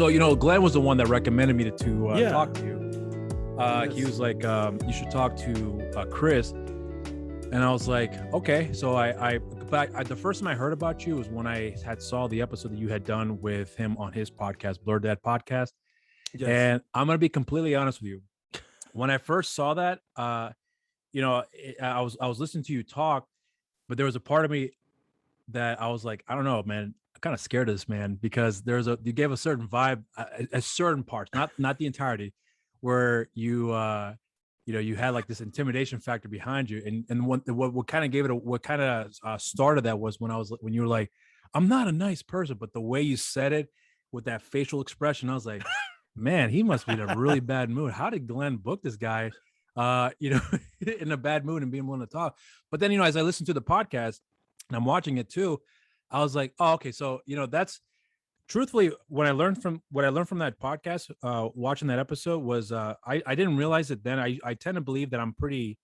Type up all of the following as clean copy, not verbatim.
So, Glenn was the one that recommended me to talk to you. Yes. He was like, you should talk to Chris. And I was like, okay. So the first time I heard about you was when I had saw the episode that you had done with him on his podcast, Blur Dad Podcast. Yes. And I'm going to be completely honest with you. When I first saw that, I was listening to you talk, but there was a part of me that I was like, I don't know, man. I'm kind of scared of this man because you gave a certain vibe, a certain parts, not the entirety, where you had like this intimidation factor behind you. And what kind of gave it what kind of started that was when you were like, I'm not a nice person, but the way you said it with that facial expression, I was like, man, he must be in a really bad mood. How did Glenn book this guy, in a bad mood and being willing to talk? But then, as I listened to the podcast and I'm watching it too, I was like, oh, okay. So, that's truthfully what I learned from that podcast, watching that episode was, I didn't realize it then. I tend to believe that I'm pretty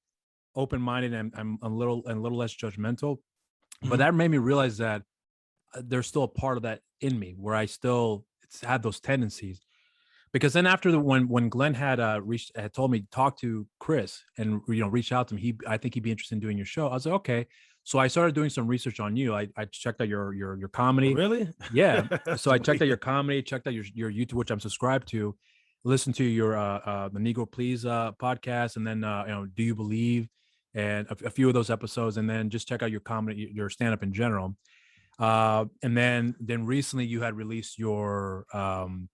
open-minded and I'm a little less judgmental, but that made me realize that there's still a part of that in me where I still had those tendencies. Because then after when Glenn had told me to talk to Chris and reach out to him, I think he'd be interested in doing your show. I was like, okay. So I started doing some research on you. I checked out your comedy. Really? Yeah. So I checked out your comedy, checked out your YouTube, which I'm subscribed to, listened to your the Negro Please podcast, and then Do You Believe, and a few of those episodes, and then just check out your comedy, your stand-up in general. And then recently you had released your comedy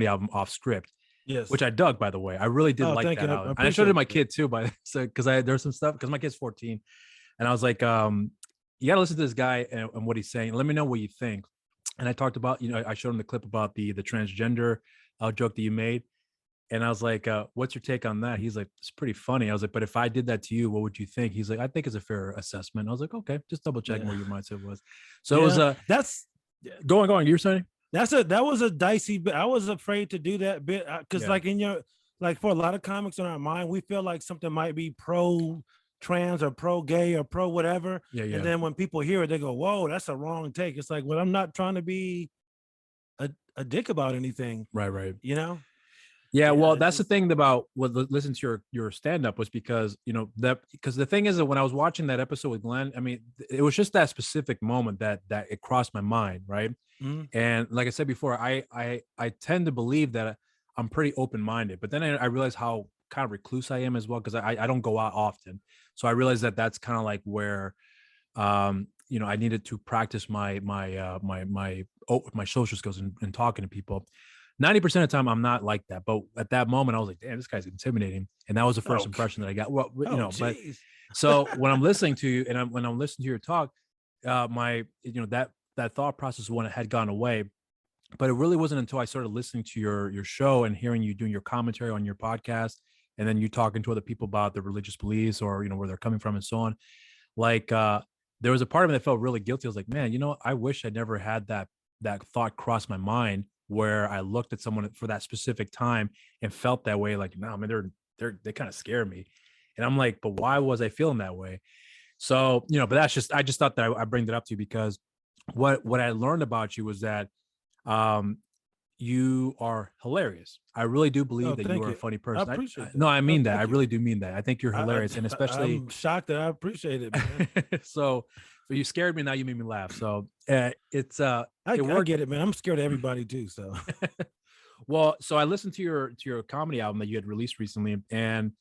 album Off Script, Yes, which I dug, by the way. I really did like that album. And I showed it to my kid too, because there's some stuff, because my kid's 14, and I was like, you gotta listen to this guy and what he's saying. Let me know what you think. And I talked about, I showed him the clip about the transgender joke that you made, and I was like, what's your take on that? He's like, it's pretty funny. I was like, but if I did that to you, what would you think? He's like, I think it's a fair assessment. I was like, okay, just double checking where your mindset was. So it was that's going. You were saying? That was a dicey bit. I was afraid to do that bit because for a lot of comics in our mind, we feel like something might be pro trans or pro gay or pro whatever. Yeah. And then when people hear it, they go, whoa, that's a wrong take. It's like, well, I'm not trying to be a dick about anything. Right. Yeah, well, that's the thing about listen to your stand-up was because the thing is that when I was watching that episode with Glenn, I mean, it was just that specific moment that it crossed my mind, right? Mm-hmm. And like I said before, I tend to believe that I'm pretty open-minded, but then I realized how kind of recluse I am as well, because I don't go out often. So I realized that that's kind of like where I needed to practice my social skills and talking to people. 90% of the time I'm not like that, but at that moment I was like, damn, this guy's intimidating, and that was the first impression that I got. Well, but so when I'm listening to you and when I'm listening to your talk, that thought process had gone away, but it really wasn't until I started listening to your show and hearing you doing your commentary on your podcast, and then you talking to other people about their religious beliefs or where they're coming from and so on. Like there was a part of me that felt really guilty. I was like, man, I wish I never had that thought cross my mind, where I looked at someone for that specific time and felt that way. Like, no, man, they kind of scare me. And I'm like, but why was I feeling that way? So, but I just thought that I bring that up to you because what I learned about you was that you are hilarious. I really do believe that you are a funny person. I appreciate that. No, I mean that. I really do mean that. I think you're hilarious. And especially I'm shocked that I appreciate it, man. So you scared me. Now you made me laugh. So I get it, man. I'm scared of everybody too. So, well, so I listened to your comedy album that you had released recently, and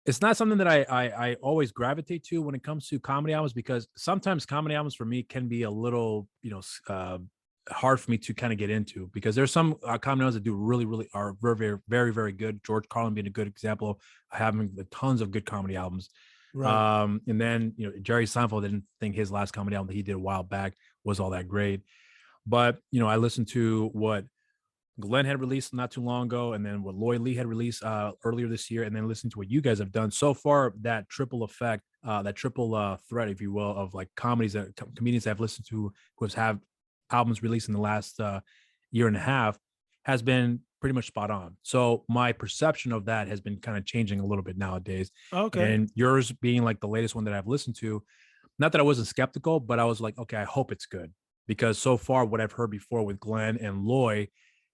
it's not something that I always gravitate to when it comes to comedy albums, because sometimes comedy albums for me can be a little, hard for me to kind of get into, because there's some comedy albums that do really are very, very, very, very good. George Carlin being a good example of having tons of good comedy albums. right. And then, Jerry Seinfeld, didn't think his last comedy album that he did a while back was all that great. But, I listened to what Glenn had released not too long ago, and then what Lloyd Lee had released earlier this year, and then listened to what you guys have done so far. That triple effect, that triple threat, if you will, of like comedians that I've listened to who have albums released in the last year and a half has been pretty much spot on. So my perception of that has been kind of changing a little bit nowadays. Okay. And yours being like the latest one that I've listened to, not that I wasn't skeptical, but I was like, okay, I hope it's good. because so far what I've heard before with Glenn and Loy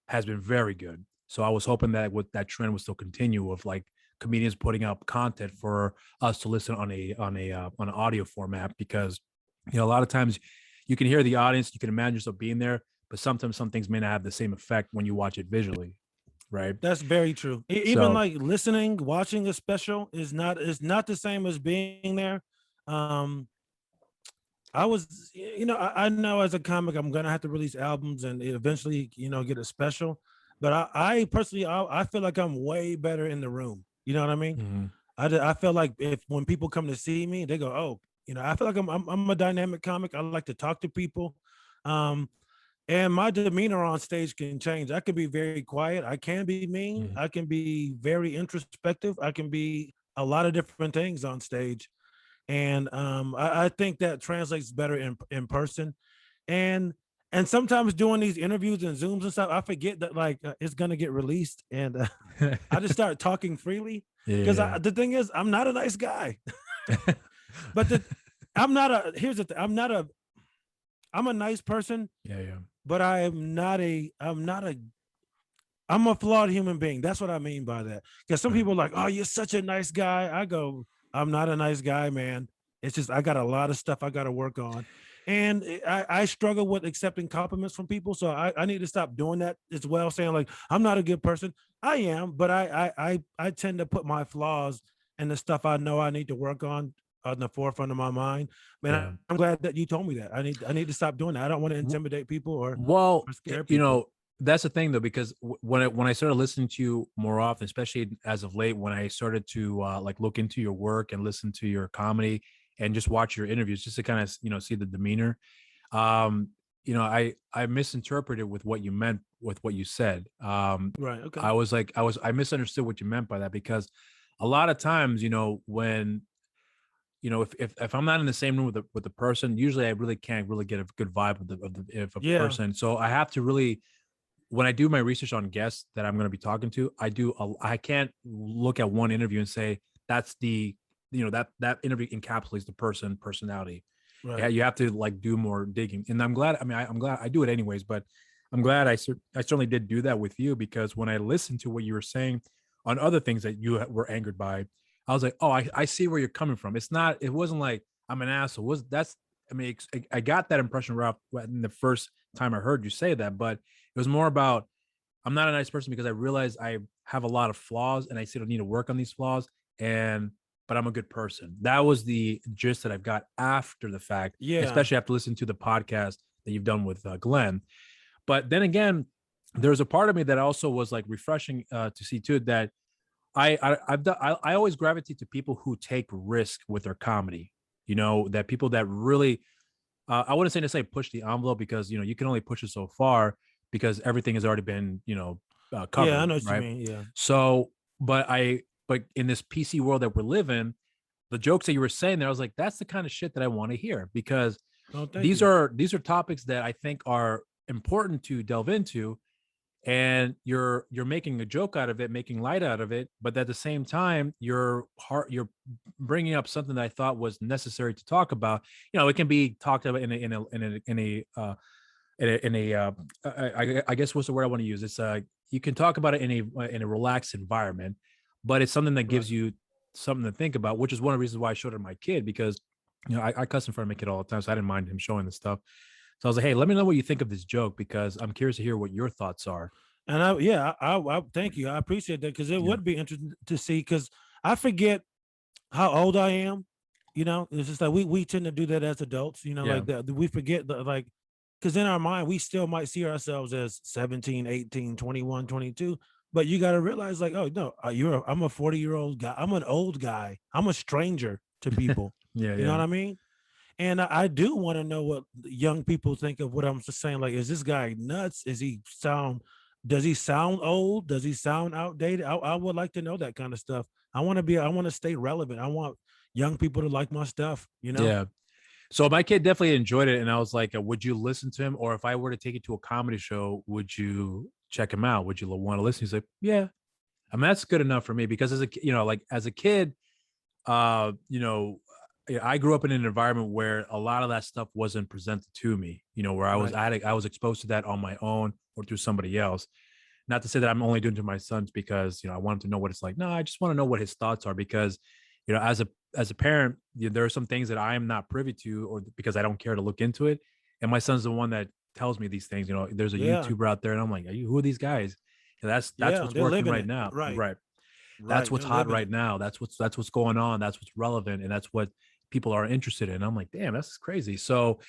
has been very good. So I was hoping that that trend would still continue of like comedians putting up content for us to listen on an audio format, because a lot of times you can hear the audience, you can imagine yourself being there, but sometimes some things may not have the same effect when you watch it visually, right? That's very true. Even like listening, watching a special is not the same as being there. I was, I know as a comic, I'm gonna have to release albums and eventually, get a special. But I personally, I feel like I'm way better in the room. You know what I mean? Mm-hmm. I feel like when people come to see me, they go, oh, I feel like I'm a dynamic comic. I like to talk to people. And my demeanor on stage can change. I can be very quiet. I can be mean. Mm-hmm. I can be very introspective. I can be a lot of different things on stage. And I think that translates better in person. And sometimes doing these interviews and Zooms and stuff, I forget that like it's gonna get released, and I just start talking freely because the thing is, I'm not a nice guy. But I'm not a. Here's the thing. I'm a nice person. Yeah. But I'm a flawed human being. That's what I mean by that. Because some people are like, oh, you're such a nice guy. I go, I'm not a nice guy, man. It's just I got a lot of stuff I got to work on. And I struggle with accepting compliments from people. So I need to stop doing that as well, saying like, I'm not a good person. I am, but I tend to put my flaws and the stuff I know I need to work on the forefront of my mind. Man, I'm glad that you told me that. I need to stop doing that. I don't want to intimidate people or scare people. That's the thing though, because when I started listening to you more often, especially as of late, when I started to like look into your work and listen to your comedy and just watch your interviews, just to kind of see the demeanor, I misinterpreted with what you meant with what you said. Right. Okay. I misunderstood what you meant by that, because a lot of times, when if I'm not in the same room with the person, usually I really can't really get a good vibe of a person. So I have to really, when I do my research on guests that I'm going to be talking to, I can't look at one interview and say that's that interview encapsulates the personality. Right. Yeah, you have to like do more digging. And I'm glad. I mean, I'm glad I do it anyways, but I'm glad I certainly did do that with you, because when I listened to what you were saying on other things that you were angered by, I was like, oh, I see where you're coming from. It wasn't like I'm an asshole. I got that impression right in the first time I heard you say that, but it was more about, I'm not a nice person because I realize I have a lot of flaws and I still need to work on these flaws, but I'm a good person. That was the gist that I've got after the fact, especially after listening to the podcast that you've done with Glenn. But then again, there's a part of me that also was like refreshing to see too, that I always gravitate to people who take risk with their comedy. That people that really, I wouldn't say necessarily push the envelope, because you can only push it so far because everything has already been covered. Yeah, I know what right? you mean. Yeah. So, but in this PC world that we're living, the jokes that you were saying there, I was like, that's the kind of shit that I want to hear, because these are topics that I think are important to delve into. And you're making a joke out of it, making light out of it, but at the same time, you're bringing up something that I thought was necessary to talk about. It can be talked about I guess what's the word I want to use? It's you can talk about it in a relaxed environment, but it's something that gives you something to think about, which is one of the reasons why I showed it to my kid, because I cuss in front of my kid all the time, so I didn't mind him showing this stuff. So I was like, hey, let me know what you think of this joke, because I'm curious to hear what your thoughts are. And I thank you. I appreciate that, because it would be interesting to see, because I forget how old I am. It's just like we tend to do that as adults, like that. We forget like, because in our mind, we still might see ourselves as 17, 18, 21, 22. But you got to realize like, oh, no, I'm a 40-year-old guy. I'm an old guy. I'm a stranger to people. You know what I mean? And I do want to know what young people think of what I'm just saying. Like, is this guy nuts? Does he sound old? Does he sound outdated? I would like to know that kind of stuff. I want to stay relevant. I want young people to like my stuff, Yeah. So my kid definitely enjoyed it. And I was like, would you listen to him? Or if I were to take it to a comedy show, would you check him out? Would you want to listen? He's like, yeah. I mean, that's good enough for me, because as a kid, I grew up in an environment where a lot of that stuff wasn't presented to me, where I was exposed to that on my own or through somebody else. Not to say that I'm only doing it to my sons because, I want him to know what it's like. No, I just want to know what his thoughts are because, as a parent, there are some things that I am not privy to or because I don't care to look into it. And my son's the one that tells me these things. There's a Yeah. YouTuber out there and I'm like, who are these guys? And that's Yeah. what's They're working living right it. now. Right. Right. That's Right. what's They're hot living right it. now. That's what's going on. That's what's relevant. And that's what people are interested in. I'm like, damn, that's crazy. So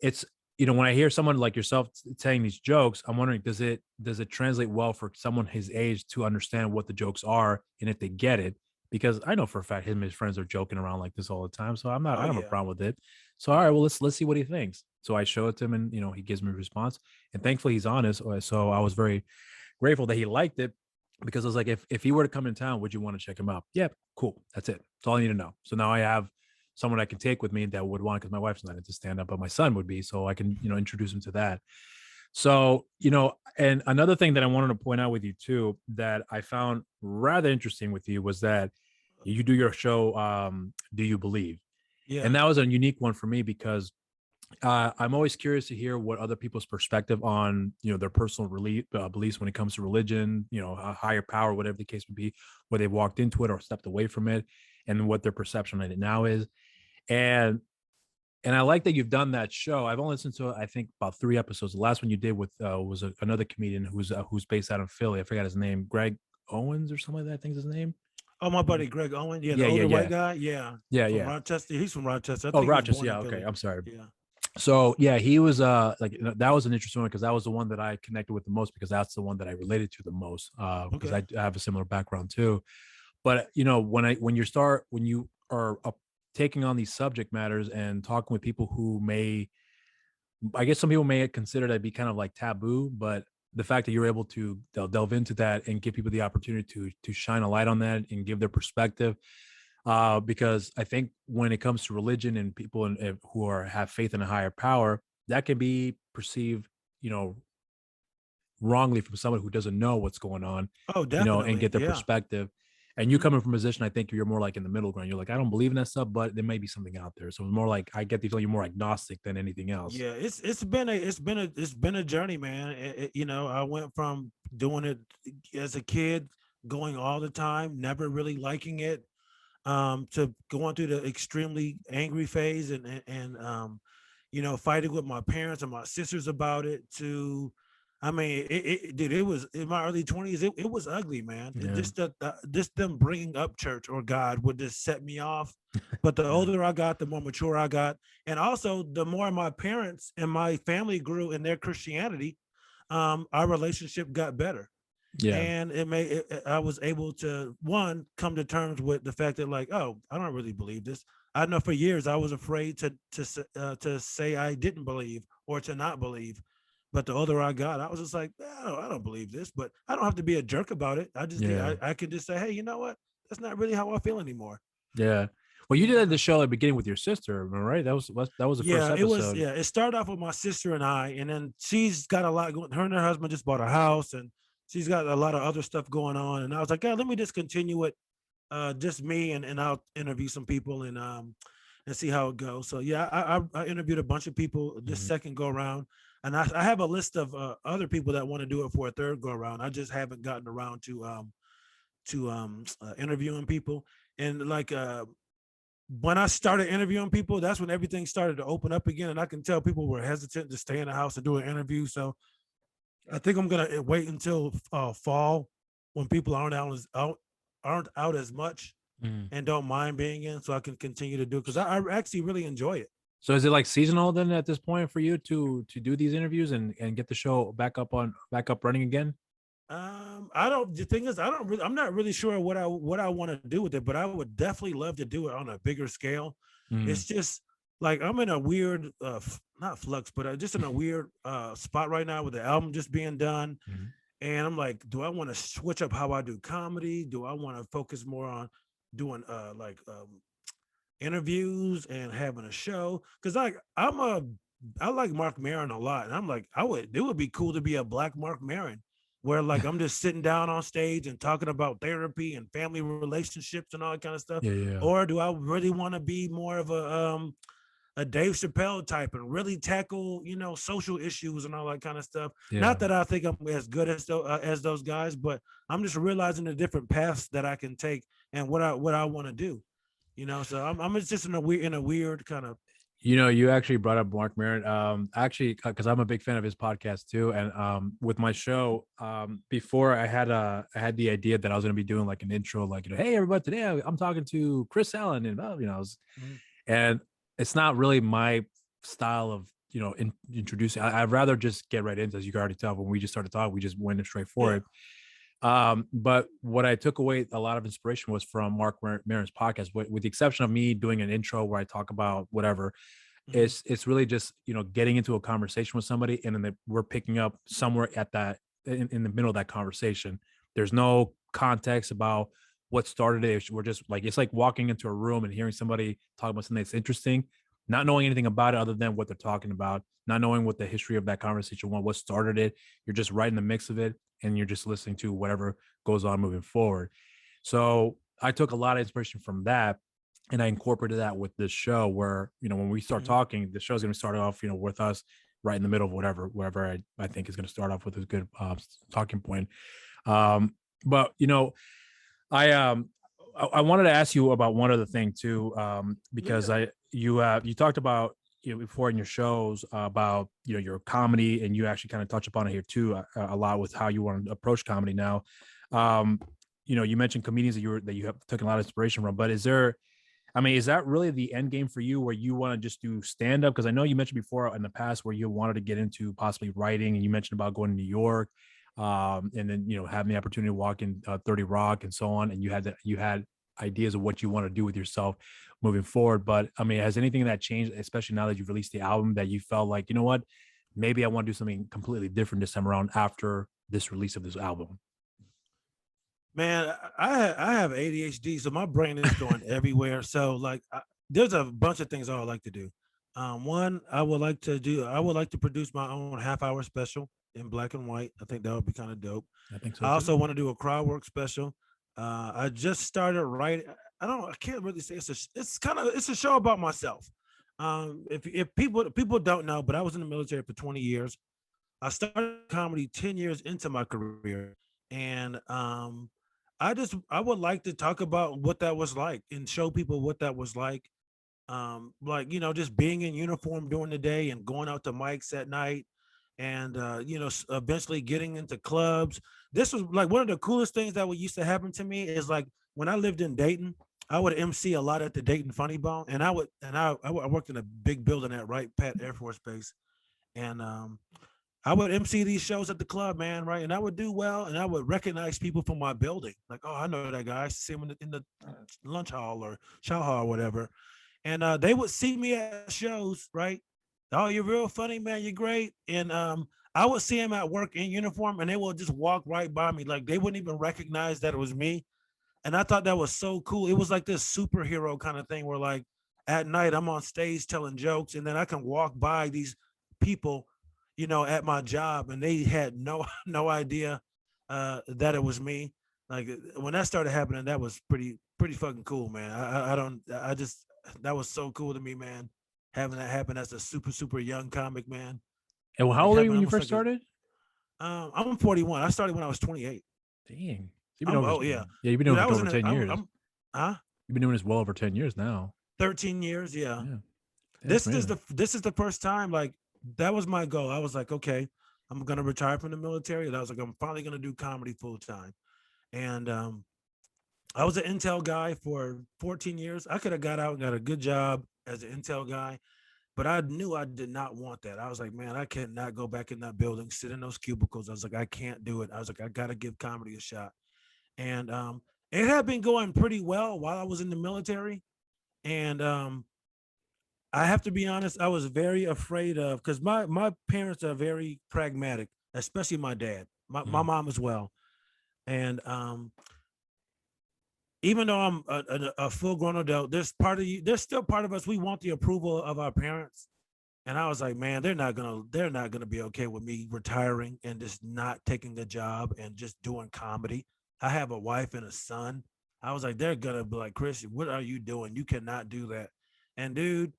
it's, when I hear someone like yourself saying these jokes, I'm wondering, does it translate well for someone his age to understand what the jokes are and if they get it? Because I know for a fact him and his friends are joking around like this all the time. So I Oh don't have a yeah. problem with it. So all right, well let's see what he thinks. So I show it to him and he gives me a response. And thankfully he's honest. So I was very grateful that he liked it because I was like, if he were to come in town, would you want to check him out? Yeah, cool. That's it. That's all I need to know. So now I have someone I can take with me that would want, because my wife's not into stand up, but my son would be. So I can, introduce him to that. So, and another thing that I wanted to point out with you too, that I found rather interesting with you was that you do your show, Do You Believe? Yeah. And that was a unique one for me because I'm always curious to hear what other people's perspective on, their personal beliefs when it comes to religion, a higher power, whatever the case would be, where they've walked into it or stepped away from it, and what their perception of it now is. And I like that you've done that show. I've only listened to I think about 3 episodes. The last one you did with was another comedian who's based out of Philly. I forgot his name, Greg Owens or something like that. I think is his name. Oh, my buddy Greg Owen. Yeah, the Yeah, yeah, older white yeah, guy. Yeah. yeah, From yeah. Rochester. He's from Rochester. I Oh, think he was Rochester. born Yeah, in okay. Philly. I'm sorry. Yeah. So yeah, he was like that was an interesting one because that was the one that I connected with the most because that's the one that I related to the most because Okay. I have a similar background too. But when you are taking on these subject matters and talking with people who may, I guess some people may consider that to be kind of like taboo, but the fact that you're able to delve into that and give people the opportunity to shine a light on that and give their perspective, because I think when it comes to religion and people who have faith in a higher power, that can be perceived, you know, wrongly from someone who doesn't know what's going on, Oh, and definitely. get their Yeah. perspective. And you Hmm. coming from a position, I think you're more like in the middle ground. You're like, I don't believe in that stuff, but there may be something out there. So it's more like I get the feeling you're more agnostic than anything else. Yeah, it's been a journey, man. I went from doing it as a kid, going all the time, never really liking it, to going through the extremely angry phase and fighting with my parents and my sisters about it. To, I mean, dude, it was in my early 20s. It was ugly, man. Yeah. Just them bringing up church or God would just set me off. But the Yeah. older I got, the more mature I got, and also the more my parents and my family grew in their Christianity, our relationship got better. Yeah. And I was able to, one, come to terms with the fact that, like, oh, I don't really believe this. I know for years I was afraid to say I didn't believe or to not believe. But the older I got, I was just like, I don't believe this, but I don't have to be a jerk about it. Yeah. I can just say, hey, you know what? That's not really how I feel anymore. Yeah. Well, you did Yeah. the show at the beginning with your sister, am I right? That was the first Yeah, episode. it started off with my sister and I, and then she's got a lot going. Her and her husband just bought a house, and she's got a lot of other stuff going on. And I was like, yeah, let me just continue it, just me, and I'll interview some people and see how it goes. So yeah, I interviewed a bunch of people this Mhm. second go around, and I have a list of other people that want to do it for a third go around. I just haven't gotten around to interviewing people. And like when I started interviewing people, that's when everything started to open up again. And I can tell people were hesitant to stay in the house and do an interview. So I think I'm gonna wait until fall when people aren't out as much Mhm. and don't mind being in, so I can continue to do it because I actually really enjoy it. So is it like seasonal then at this point for you to do these interviews and get the show back up running again? I don't. The thing is, I'm not really sure what I want to do with it, but I would definitely love to do it on a bigger scale. Mm. It's just like I'm in a weird, not flux, but just in a weird spot right now with the album just being done. Mhm. And I'm like, do I want to switch up how I do comedy? Do I want to focus more on doing interviews and having a show? Because I like Mark Maron a lot, and I'm like, it would be cool to be a black Mark Maron where like I'm just sitting down on stage and talking about therapy and family relationships and all that kind of stuff? Yeah. Or do I really want to be more of a Dave Chappelle type and really tackle, social issues and all that kind of stuff? Yeah. Not that I think I'm as good as those guys, but I'm just realizing the different paths that I can take and what I want to do. So I'm just in a weird kind of. You actually brought up Marc Maron. Actually, because I'm a big fan of his podcast too, and with my show, before I had the idea that I was going to be doing like an intro, like hey everybody, today I'm talking to Chris Allen, and and it's not really my style of introducing. I'd rather just get right into, as you can already tell, when we just started talking, we just went straight for it. But what I took away a lot of inspiration was from Marc Maron's podcast, with the exception of me doing an intro where I talk about whatever. It's really just getting into a conversation with somebody, and then we're picking up somewhere at that in the middle of that conversation. There's no context about what started it. We're just like, it's like walking into a room and hearing somebody talk about something that's interesting, not knowing anything about it other than what they're talking about, not knowing what the history of that conversation was, what started it. You're just right in the mix of it, and you're just listening to whatever goes on moving forward. So I took a lot of inspiration from that, and I incorporated that with this show where, when we start talking, the show's going to start off, with us right in the middle of wherever I think is going to start off with a good talking point. But, I wanted to ask you about one other thing too, because you talked about, before in your shows about, your comedy, and you actually kind of touch upon it here too, a lot with how you want to approach comedy now. You mentioned comedians that you have taken a lot of inspiration from, but is that really the end game for you, where you want to just do stand up? Because I know you mentioned before in the past where you wanted to get into possibly writing, and you mentioned about going to New York, and then having the opportunity to walk in 30 Rock and so on, and you had ideas of what you want to do with yourself moving forward. But has anything that changed, especially now that you've released the album, that you felt like, what, maybe I want to do something completely different this time around after this release of this album? Man, I have ADHD, so my brain is going everywhere. So like, there's a bunch of things I would like to do. One, I would like to produce my own half-hour special in black and white. I think that would be kind of dope. I think so. I also want to do a crowd work special. I just started writing. I can't really say it's a show about myself. If people don't know, but I was in the military for 20 years. I started comedy 10 years into my career, and I would like to talk about what that was like and show people what that was like. Just being in uniform during the day and going out to mics at night, and eventually getting into clubs. This was like one of the coolest things that would used to happen to me is like when I lived in Dayton, I would MC a lot at the Dayton Funny Bone, and I worked in a big building at Wright Pat Air Force Base, and I would MC these shows at the club, man, right? And I would do well, and I would recognize people from my building, like, oh, I know that guy. I see him in the lunch hall or chow hall or whatever, and they would see me at shows, right? Oh, you're real funny, man. You're great. And I would see him at work in uniform, and they would just walk right by me, like they wouldn't even recognize that it was me. And I thought that was so cool. It was like this superhero kind of thing where, like, at night I'm on stage telling jokes, and then I can walk by these people, at my job, and they had no idea that it was me. Like when that started happening, that was pretty fucking cool, man. That was so cool to me, man. Having that happen as a super young comic, man. And how old are you when you first started? I'm 41. I started when I was 28. Dang. You've been you've been doing it over 10 years. You've been doing this well over 10 years now. 13 years, yeah. This is the first time, like, that was my goal. I was like, okay, I'm gonna retire from the military, and I was like, I'm finally gonna do comedy full time. And I was an Intel guy for 14 years. I could have got out and got a good job as an Intel guy, but I knew I did not want that. I was like, man, I cannot go back in that building, sit in those cubicles. I was like, I can't do it. I was like, I got to give comedy a shot. And it had been going pretty well while I was in the military. And I have to be honest, I was very afraid of, because my parents are very pragmatic, especially my dad, my mom as well. And even though I'm a full grown adult, there's still part of us, we want the approval of our parents. And I was like, man, they're not gonna be okay with me retiring and just not taking the job and just doing comedy. I have a wife and a son. I was like, they're gonna be like, Chris, what are you doing? You cannot do that. And dude,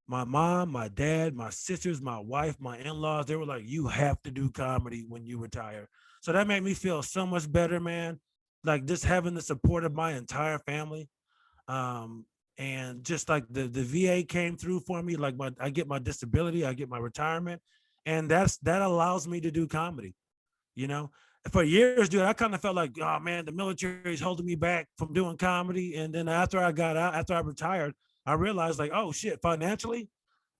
my mom, my dad, my sisters, my wife, my in-laws, they were like, you have to do comedy when you retire. So that made me feel so much better, man. Like just having the support of my entire family. Um, and just like the VA came through for me, like I get my disability, I get my retirement, and that allows me to do comedy. You know, for years, dude, I kind of felt like, oh man, the military is holding me back from doing comedy. And then after I got out, after I retired, I realized like, oh shit, financially,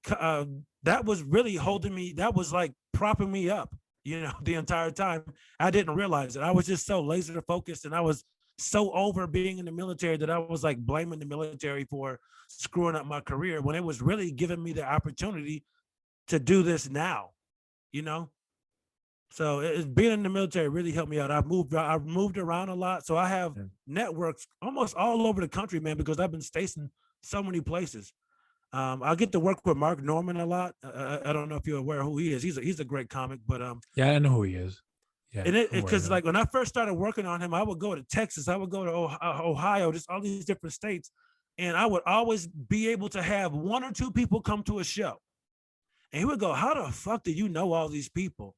uh, that was really holding me. That was like propping me up. You know, the entire time. I didn't realize it. I was just so laser focused, and I was so over being in the military that I was like blaming the military for screwing up my career when it was really giving me the opportunity to do this now. You know, so being in the military really helped me out. I've moved around a lot, so I have Yeah. networks almost all over the country, man, because I've been stationed so many places. I get to work with Marc Normand a lot. I don't know if you're aware who he is. He's a great comic, but Yeah, I know who he is. Yeah, and it I'm aware of because that. like when I first started working on him, I would go to Texas, I would go to Ohio, just all these different states, and I would always be able to have one or two people come to a show, and he would go, "How the fuck do you know all these people?"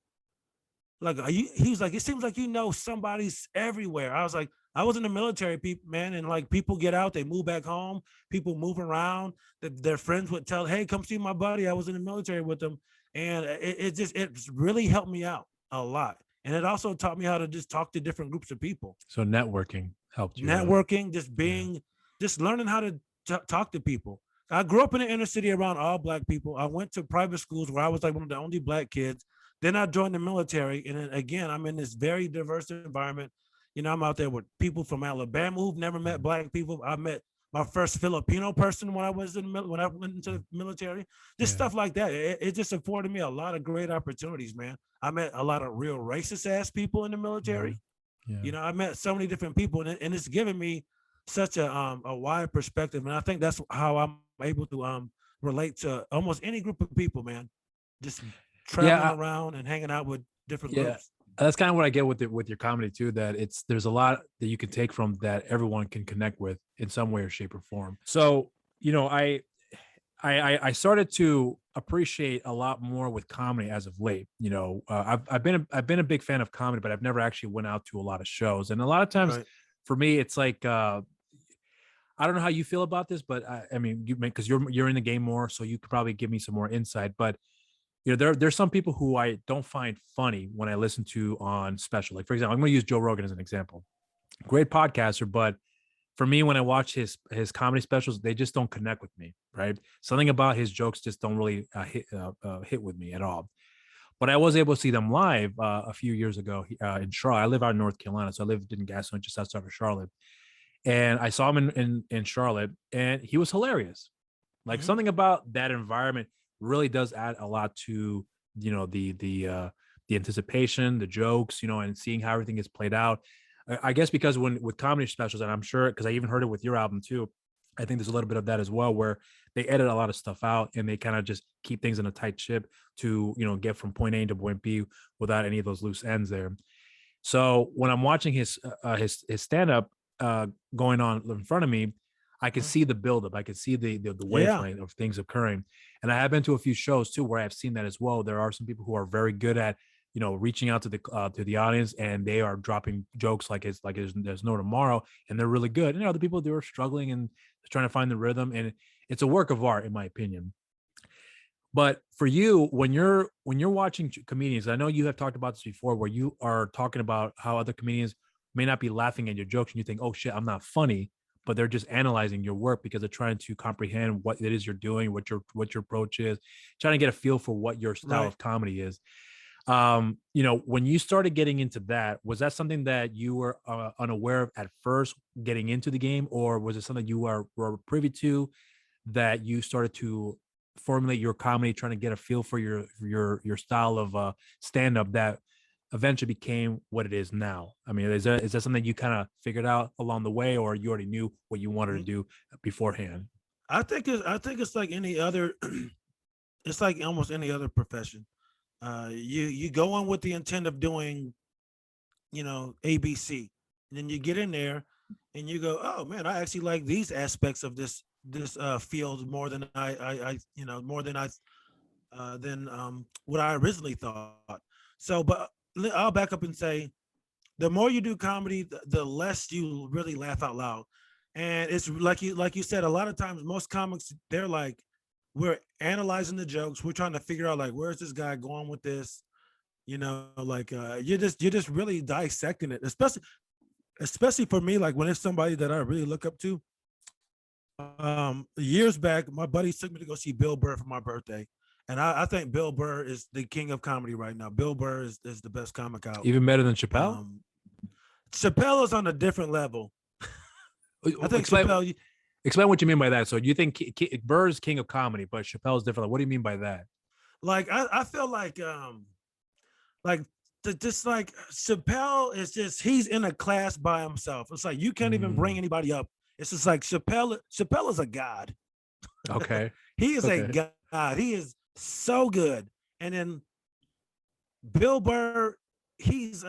Like, are you? He was like, "It seems like you know somebody's everywhere." I was like, "I was in the military, people, man, and like people get out, they move back home, people move around. Their friends would tell, "Hey, come see my buddy. I was in the military with him," and it really helped me out a lot, and it also taught me how to just talk to different groups of people, So networking helped you out. networking, just Yeah. being, just learning how to talk to people. I grew up in the inner city around all black people. I went to private schools where I was like one of the only black kids. Then I joined the military, and then again, I'm in this very diverse environment. You know, I'm out there with people from Alabama who've never met Mm. black people. I met my first Filipino person when I was in when I went into the military. Just Yeah. stuff like that. It just afforded me a lot of great opportunities, man. I met a lot of real racist ass people in the Yeah. military. Yeah. You know, I met so many different people, and it's given me such a wide perspective, and I think that's how I'm able to relate to almost any group of people, man. Just traveling Yeah. around and hanging out with different Yeah, groups. that's kind of what I get with your comedy too. That there's a lot that you can take from that everyone can connect with in some way or shape or form. So you know, I started to appreciate a lot more with comedy as of late. You know, I've been a big fan of comedy, but I've never actually went out to a lot of shows. And a lot of times, Right. for me, it's like I don't know how you feel about this, but I mean, you because you're in the game more, so you could probably give me some more insight. But you know, there's some people who I don't find funny when I listen to on special. Like for example, I'm going to use Joe Rogan as an example. Great podcaster, but for me, when I watch his comedy specials, they just don't connect with me. Right? Something about his jokes just don't really hit with me at all. But I was able to see them live a few years ago in Charlotte. I live out in North Carolina, so I lived in Gaston, just outside of Charlotte. And I saw him in Charlotte, and he was hilarious. Like Mm-hmm. something about that environment really does add a lot to you know the anticipation, the jokes, you know, and seeing how everything is played out. I guess because when with comedy specials, and I'm sure because I even heard it with your album too. I think there's a little bit of that as well, where they edit a lot of stuff out and they kind of just keep things in a tight ship to you know get from point A to point B without any of those loose ends there. So when I'm watching his stand up going on in front of me, I could Mm-hmm. see the buildup. I could see the Yeah. wavelength of things occurring. And I have been to a few shows too where I've seen that as well. There are some people who are very good at you know reaching out to the audience, and they are dropping jokes like there's no tomorrow, and they're really good. And other people they are struggling and trying to find the rhythm, and it's a work of art in my opinion. But for you, when you're watching comedians, I know you have talked about this before, where you are talking about how other comedians may not be laughing at your jokes, and you think, "Oh shit, I'm not funny," but they're just analyzing your work because they're trying to comprehend what it is you're doing, what your approach is, trying to get a feel for what your style Right. of comedy is. You know, when you started getting into that, was that something that you were unaware of at first getting into the game, or was it something you were privy to that you started to formulate your comedy, trying to get a feel for your style of stand up that eventually became what it is now? I mean, is that something you kind of figured out along the way, or you already knew what you wanted to Mm, do beforehand? I think it's like any other it's like almost any other profession. You go on with the intent of doing, ABC, and then you get in there, and you go, oh man, I actually like these aspects of this field more than more than what I originally thought. So, but I'll back up and say, the more you do comedy, the less you really laugh out loud. And it's like you said, a lot of times most comics, they're like, we're analyzing the jokes, we're trying to figure out like, where's this guy going with this? You're just really dissecting it, especially for me, like when it's somebody that I really look up to. Years back, my buddy took me to go see Bill Burr for my birthday. And I think Bill Burr is the king of comedy right now. Bill Burr is the best comic out. Even better than Chappelle? Chappelle is on a different level. I think explain what you mean by that. So do you think Burr is king of comedy, but Chappelle's different? What do you mean by that? Like, I feel like just like Chappelle is he's in a class by himself. It's like you can't even bring anybody up. It's just like Chappelle is a god. Okay. He is a god. He is so good. And then Bill Burr, he's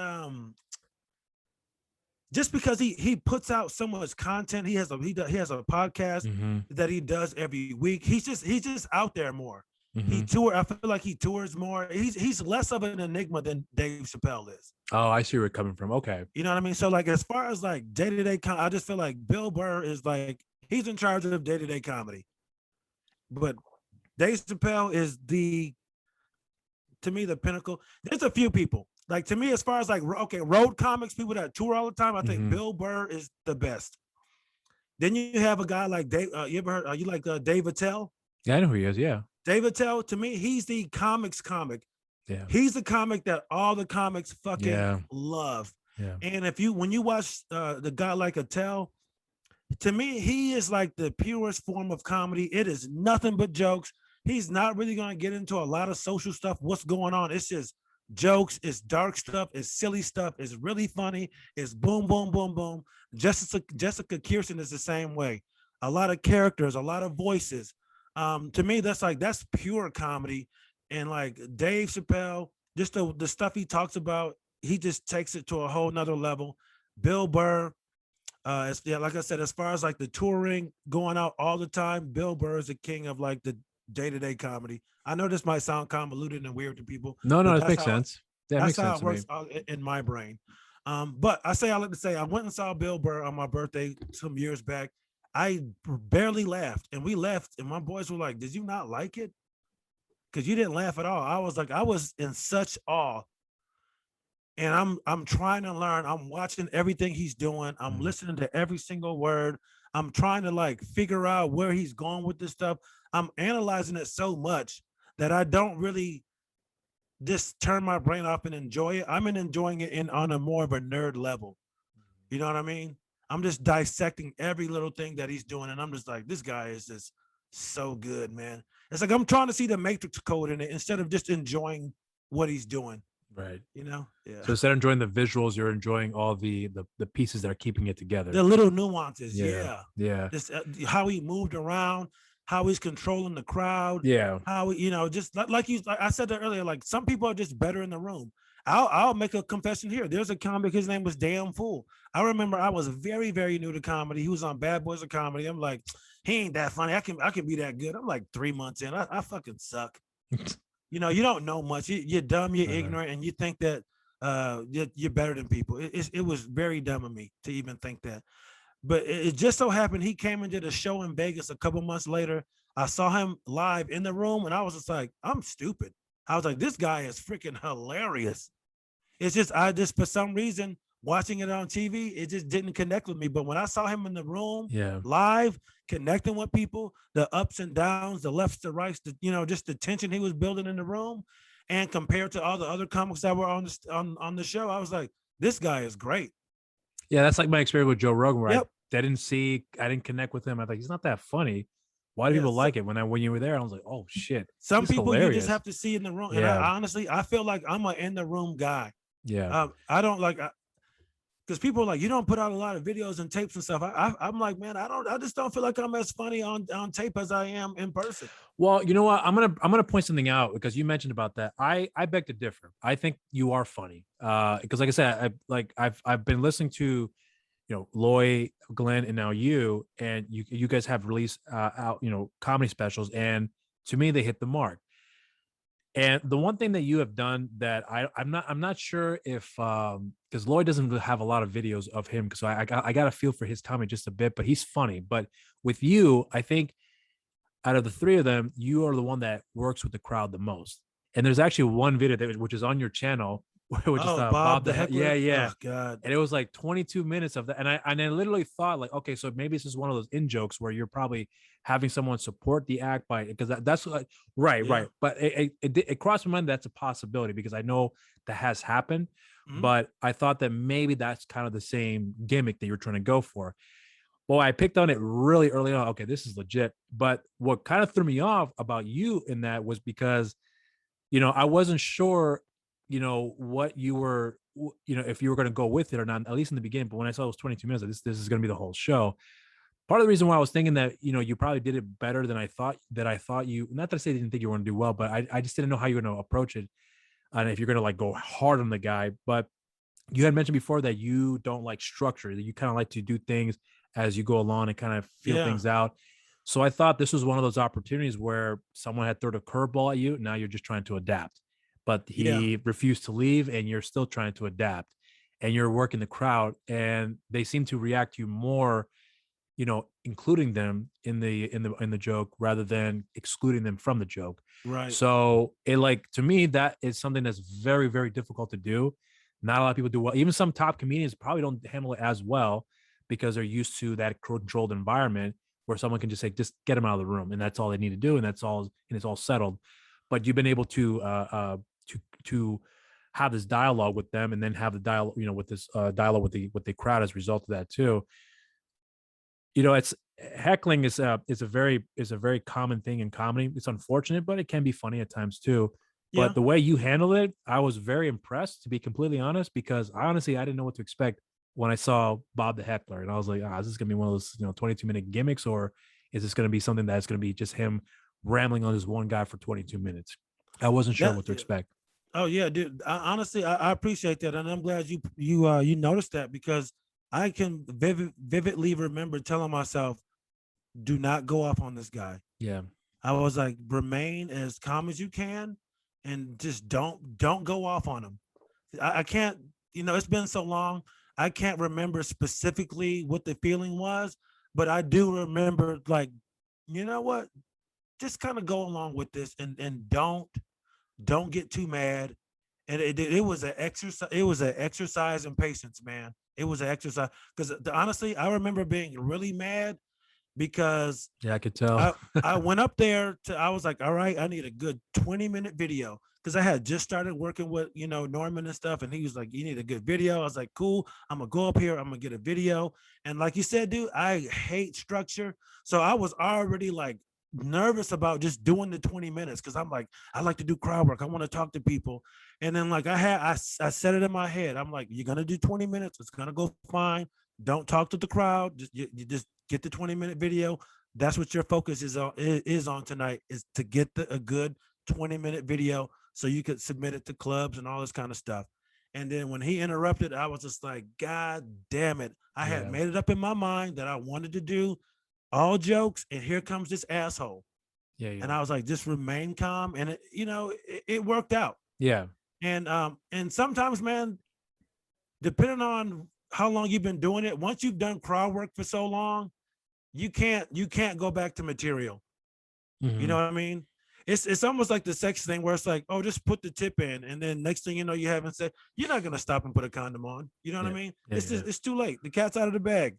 just because he puts out so much content, he has a podcast that he does every week. He's just out there more. I feel like he tours more. He's less of an enigma than Dave Chappelle is. Oh, I see where you're coming from. Okay. You know what I mean? So like, as far as like day-to-day I just feel like Bill Burr is like, he's in charge of day-to-day comedy. But Dave Chappelle is to me, the pinnacle. There's a few people. Like, to me, as far as like, okay, road comics, people that tour all the time, I think Bill Burr is the best. Then you have a guy like Dave. You ever heard? You like Dave Attell? Yeah, I know who he is. Yeah. Dave Attell, to me, he's the comics comic. Yeah. He's the comic that all the comics fucking love. Yeah. And when you watch the guy like Attell, to me, he is like the purest form of comedy. It is nothing but jokes. He's not really going to get into a lot of social stuff. What's going on? It's just jokes. It's dark stuff. It's silly stuff. It's really funny. It's boom, boom, boom, boom. Jessica Kirson is the same way. A lot of characters, a lot of voices. To me, that's pure comedy. And like Dave Chappelle, just the stuff he talks about, he just takes it to a whole nother level. Bill Burr, like I said, as far as like the touring, going out all the time, Bill Burr is the king of like the day-to-day comedy. I know this might sound convoluted and weird to people. No, it makes sense. That's how it works in my brain. But I like to say, I went and saw Bill Burr on my birthday some years back. I barely laughed, and we left, and my boys were like, "Did you not like it? Because you didn't laugh at all." I was in such awe, and I'm trying to learn. I'm watching everything he's doing. I'm listening to every single word. I'm trying to like figure out where he's going with this stuff. I'm analyzing it so much that I don't really just turn my brain off and enjoy it. I'm enjoying it on a more of a nerd level. You know what I mean? I'm just dissecting every little thing that he's doing, and I'm just like, this guy is just so good, man. It's like I'm trying to see the Matrix code in it instead of just enjoying what he's doing. Right. You know? Yeah. So instead of enjoying the visuals, you're enjoying all the pieces that are keeping it together. The little nuances. Yeah. Just how he moved around, how he's controlling the crowd. Yeah. How, just like I said that earlier, like some people are just better in the room. I'll make a confession here. There's a comic, his name was Damn Fool. I remember I was very, very new to comedy. He was on Bad Boys of Comedy. I'm like, he ain't that funny. I can be that good. I'm like 3 months in. I fucking suck. You don't know much. You're dumb, you're ignorant, and you think that you're better than people. It was very dumb of me to even think that. But it just so happened he came and did a show in Vegas a couple months later. I saw him live in the room, and I was just like, I'm stupid. I was like, this guy is freaking hilarious. It's just, for some reason, watching it on TV, it just didn't connect with me. But when I saw him in the room, live, connecting with people, the ups and downs, the lefts, the rights, just the tension he was building in the room, and compared to all the other comics that were on the show, I was like, this guy is great. Yeah, that's like my experience with Joe Rogan, where I didn't connect with him. I thought he's not that funny. Why do people like it? When you were there, I was like, oh shit. Some people hilarious. You just have to see in the room. And I honestly feel like I'm an in the room guy. Yeah. I don't like. because people are like, you don't put out a lot of videos and tapes and stuff. I'm like, man, I just don't feel like I'm as funny on tape as I am in person. Well, you know what? I'm gonna point something out because you mentioned about that. I beg to differ. I think you are funny. Because like I said, I've been listening to, Lloyd, Glenn, and now you, and you guys have released out, comedy specials, and to me they hit the mark. And the one thing that you have done that I'm not sure if because Lloyd doesn't have a lot of videos of him, so I got a feel for his comedy just a bit, but he's funny. But with you, I think out of the three of them, you are the one that works with the crowd the most. And there's actually one video which is on your channel, which is Bob the Heckler. yeah. Oh, God. And it was like 22 minutes of that, and I literally thought like, okay, so maybe this is one of those in jokes where you're probably having someone support the act by, because that's like right. But it crossed my mind that's a possibility, because I know that has happened. But I thought that maybe that's kind of the same gimmick that you're trying to go for. Well, I picked on it really early on. Okay, this is legit. But what kind of threw me off about you in that was because, I wasn't sure, what you were, if you were going to go with it or not, at least in the beginning. But when I saw it was 22 minutes, this is going to be the whole show. Part of the reason why I was thinking that, you probably did it better than I thought you, not that I say I didn't think you were going to do well, but I just didn't know how you were going to approach it. And if you're going to like go hard on the guy. But you had mentioned before that you don't like structure, that you kind of like to do things as you go along and kind of feel things out. So I thought this was one of those opportunities where someone had thrown a curveball at you. Now you're just trying to adapt, but he refused to leave, and you're still trying to adapt, and you're working the crowd, and they seem to react to you more, including them in the joke rather than excluding them from the joke. Right. So it, like, to me, that is something that's very, very difficult to do. Not a lot of people do well. Even some top comedians probably don't handle it as well, because they're used to that controlled environment where someone can just say, just get them out of the room, and that's all they need to do, and that's all, and it's all settled. But you've been able to have this dialogue with them, and then have the dialogue, with this dialogue with the crowd as a result of that too. It's heckling is a very common thing in comedy. It's unfortunate, but it can be funny at times too. But the way you handled it, I was very impressed, to be completely honest, because I didn't know what to expect when I saw Bob the Heckler, and I was like, is this gonna be one of those 22-minute gimmicks, or is this gonna be something that's gonna be just him rambling on this one guy for 22 minutes? I wasn't sure what to expect. Oh yeah, dude. Honestly, I appreciate that, and I'm glad you noticed that, because I can vividly remember telling myself, do not go off on this guy. Yeah. I was like, remain as calm as you can, and just don't go off on him. I can't, it's been so long. I can't remember specifically what the feeling was, but I do remember, like, you know what? Just kind of go along with this, and don't get too mad. And it was an exercise. It was an exercise in patience, man. It was an exercise, because honestly, I remember being really mad, because I could tell. I went up there I was like, all right, I need a good 20-minute video, because I had just started working with Norman and stuff, and he was like, you need a good video. I was like, cool, I'm gonna go up here, I'm gonna get a video. And like you said, dude, I hate structure, so I was already like nervous about just doing the 20 minutes, because I'm like, I like to do crowd work, I want to talk to people. And then like I set it in my head, I'm like, you're gonna do 20 minutes, it's gonna go fine, don't talk to the crowd, you just get the 20-minute video. That's what your focus is on tonight, is to get a good 20-minute video, so you could submit it to clubs and all this kind of stuff. And then when he interrupted, I was just like, God damn it. I had made it up in my mind that I wanted to do all jokes, and here comes this asshole. Yeah. And I was like, just remain calm. And it worked out. Yeah. And sometimes, man, depending on how long you've been doing it, once you've done crowd work for so long, you can't go back to material. Mm-hmm. You know what I mean? It's almost like the sex thing, where it's like, oh, just put the tip in, and then next thing you know, you haven't said, you're not gonna stop and put a condom on. You know what I mean? It's too late. The cat's out of the bag.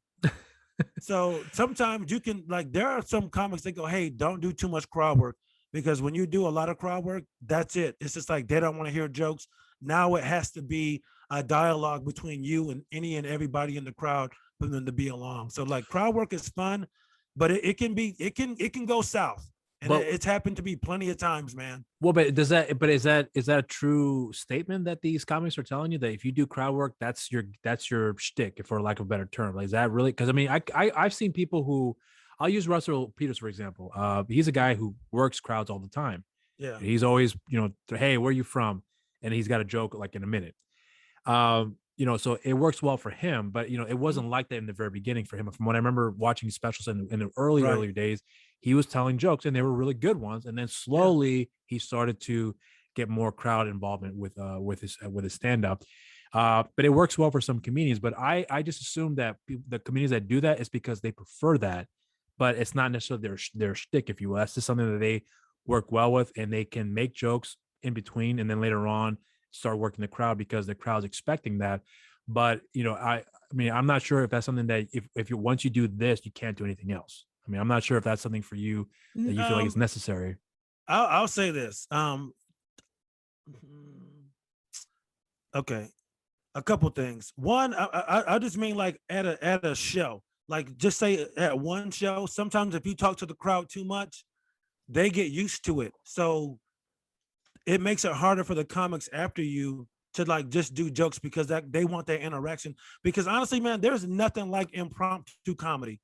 So sometimes you can, like, there are some comics that go, hey, don't do too much crowd work, because when you do a lot of crowd work, that's it. It's just like they don't want to hear jokes. Now it has to be a dialogue between you and any and everybody in the crowd for them to be along. So like crowd work is fun, but it can go south. And it's happened to me plenty of times, man. Well, but is that a true statement that these comics are telling you, that if you do crowd work, that's your shtick, for lack of a better term? Like, is that really? Because I mean, I've seen people who, I'll use Russell Peters for example. He's a guy who works crowds all the time. Yeah. He's always, hey, where are you from? And he's got a joke like in a minute. So it works well for him, but it wasn't like that in the very beginning for him. From what I remember watching specials in the earlier days, he was telling jokes and they were really good ones. And then slowly he started to get more crowd involvement with his stand-up. But it works well for some comedians. But I just assume that the comedians that do that is because they prefer that, but it's not necessarily their shtick, if you will. That's just something that they work well with, and they can make jokes in between and then later on start working the crowd because the crowd's expecting that. But I mean, I'm not sure if that's something that if you once you do this, you can't do anything else. I mean, I'm not sure if that's something for you that you feel like is necessary. I'll say this. Okay, a couple things. One, I just mean like at a show, like just say at one show. Sometimes if you talk to the crowd too much, they get used to it. So it makes it harder for the comics after you to like just do jokes because they want that interaction. Because honestly, man, there's nothing like impromptu comedy.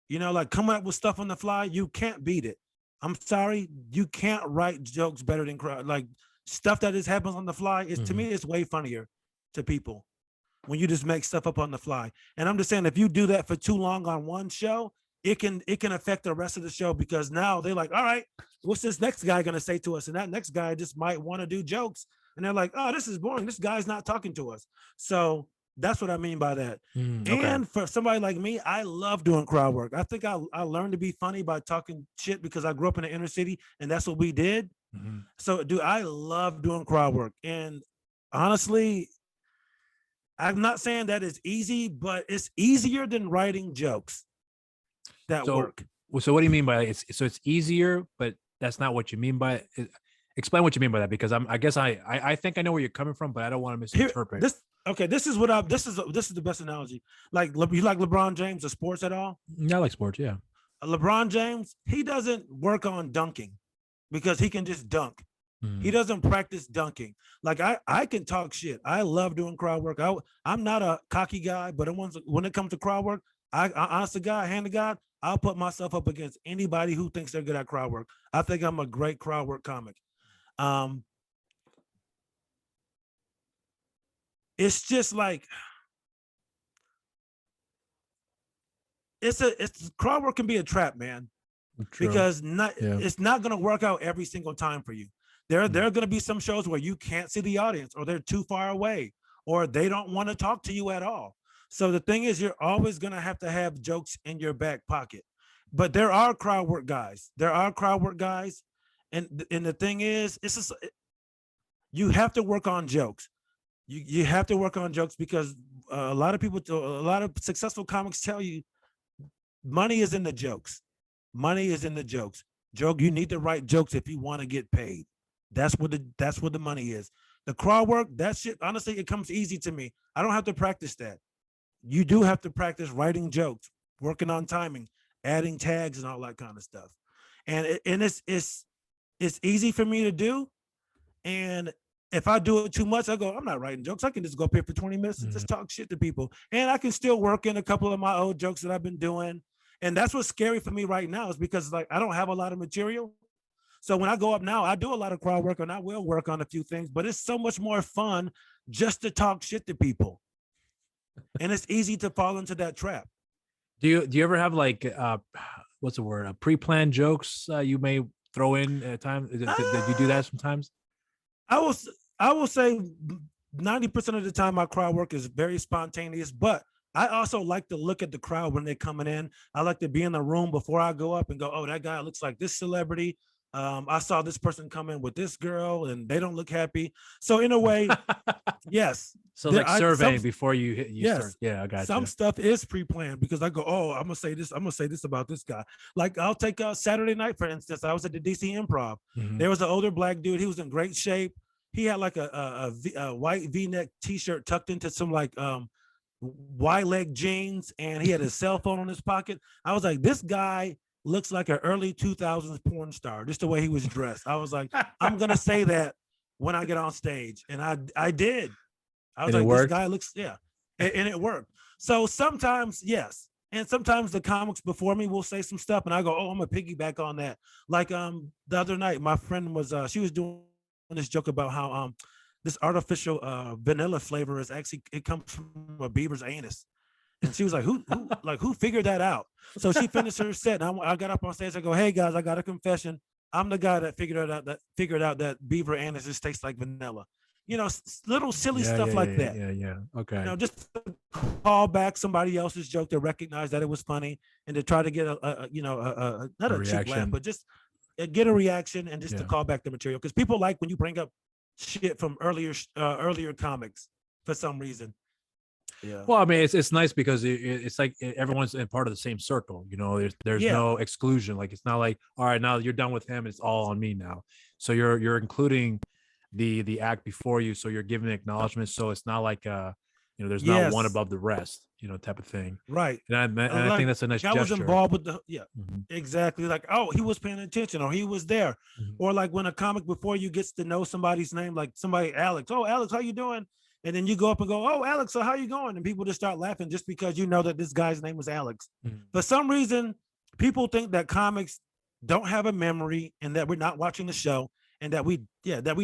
Like coming up with stuff on the fly, you can't beat it. I'm sorry, you can't write jokes better than crowd. Like stuff that just happens on the fly is to me, it's way funnier to people when you just make stuff up on the fly. And I'm just saying, if you do that for too long on one show, it can affect the rest of the show, because now they're like, all right, what's this next guy going to say to us? And that next guy just might want to do jokes. And they're like, oh, this is boring. This guy's not talking to us. So that's what I mean by that. Okay. And for somebody like me, I love doing crowd work. I think I learned to be funny by talking shit because I grew up in the inner city and that's what we did. So, dude, I love doing crowd work. And honestly, I'm not saying that it's easy, but it's easier than writing jokes that work. So what do you mean by it? It's easier, but that's not what you mean by it. Explain what you mean by that, because I guess I think I know where you're coming from, but I don't want to misinterpret. This is the best analogy. Like, you like LeBron James or sports at all? I like sports, yeah. LeBron James, he doesn't work on dunking because he can just dunk. He doesn't practice dunking. Like I can talk shit. I love doing crowd work. I'm not a cocky guy, but when it comes to crowd work, I honest to God, hand to God, I'll put myself up against anybody who thinks they're good at crowd work. I think I'm a great crowd work comic. It's just like it's crowd work can be a trap, man. True. Because it's not going to work out every single time for you. There are going to be some shows where you can't see the audience, or they're too far away, or they don't want to talk to you at all. So the thing is, you're always going to have jokes in your back pocket. But there are crowd work guys. And the thing is, it's just, you have to work on jokes. You have to work on jokes because a lot of successful comics tell you money is in the jokes. Money is in the jokes. You need to write jokes if you want to get paid. That's what the money is. The crowd work, that shit, honestly, it comes easy to me. I don't have to practice that. You do have to practice writing jokes, working on timing, adding tags and all that kind of stuff. And it's easy for me to do. And if I do it too much, I go, I'm not writing jokes. I can just go up here for 20 minutes and just talk shit to people. And I can still work in a couple of my old jokes that I've been doing. And that's what's scary for me right now, is because like I don't have a lot of material. So when I go up now, I do a lot of crowd work and I will work on a few things, but it's so much more fun just to talk shit to people. And it's easy to fall into that trap. Do you ever have like what's the word? Pre-planned jokes you may throw in at times? Did you do that sometimes? I will say 90% of the time my crowd work is very spontaneous, but I also like to look at the crowd when they're coming in. I like to be in the room before I go up and go, oh, that guy looks like this celebrity. I saw this person come in with this girl and they don't look happy. So in a way, yes. So like surveying before you start. Yeah, I got some stuff is pre-planned because I go, oh, I'm gonna say this about this guy. Like I'll take Saturday night, for instance. I was at the DC Improv. There was an older black dude. He was in great shape. He had like a white V-neck t-shirt tucked into some like wide leg jeans, and he had his cell phone on his pocket. I was like, this guy looks like an early 2000s porn star, just the way he was dressed. I was like, I'm gonna say that when I get on stage, and I did. I was And it like, this worked? guy looks, yeah, and it worked. So sometimes, yes, and sometimes the comics before me will say some stuff, and I go, oh, I'm gonna piggyback on that. Like the other night, my friend was she was doing this joke about how this artificial vanilla flavor is actually, it comes from a beaver's anus. And she was like, who figured that out? So she finished her set. And I got up on stage. I go, hey guys, I got a confession. I'm the guy that figured out that beaver anus just tastes like vanilla. You know, little silly stuff like that. Yeah. Okay. You know, just to call back somebody else's joke to recognize that it was funny and to try to get not a cheap laugh, but just get a reaction and just to call back the material. Because people like when you bring up shit from earlier comics for some reason. Yeah. Well, I mean, it's nice because it's like everyone's in part of the same circle. You know, there's no exclusion. Like, it's not like, all right, now you're done with him, it's all on me now. So you're including the act before you, so you're giving acknowledgement. So it's not like there's not one above the rest, type of thing. Right. And I think that's a nice gesture. I was involved with exactly. Like, oh, he was paying attention, or he was there. Or like when a comic before you gets to know somebody's name, like somebody, Alex. Oh, Alex, how you doing? And then you go up and go, oh, Alex, so how you going? And people just start laughing just because you know that this guy's name was Alex. For some reason, people think that comics don't have a memory and that we're not watching the show and that we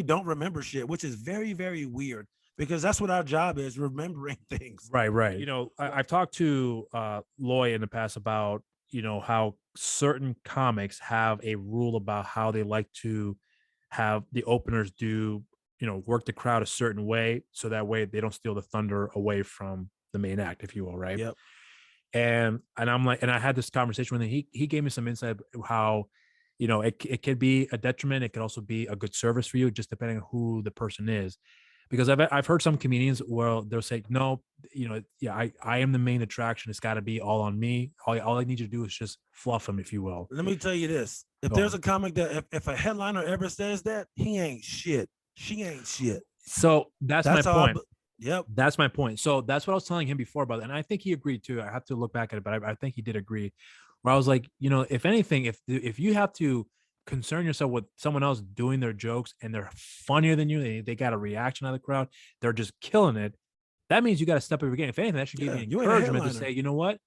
don't remember shit, which is very, very weird because that's what our job is, remembering things. Right. I've talked to Loy in the past about, how certain comics have a rule about how they like to have the openers do, work the crowd a certain way, so that way they don't steal the thunder away from the main act, if you will, right? Yep. And I'm like, and I had this conversation with him. He gave me some insight how, it could be a detriment. It could also be a good service for you, just depending on who the person is. Because I've heard some comedians where they'll say, no, I am the main attraction. It's got to be all on me. All I need you to do is just fluff him, if you will. Let me tell you this: if there's a comic that if a headliner ever says that, he ain't shit. She ain't shit. So that's my point. Yep. That's my point. So that's what I was telling him before about it. And I think he agreed too. I have to look back at it, but I think he did agree. Where I was like, if anything, if you have to concern yourself with someone else doing their jokes and they're funnier than you, they got a reaction out of the crowd, they're just killing it, that means you got to step up your game. If anything, that should give you encouragement to say, you know what?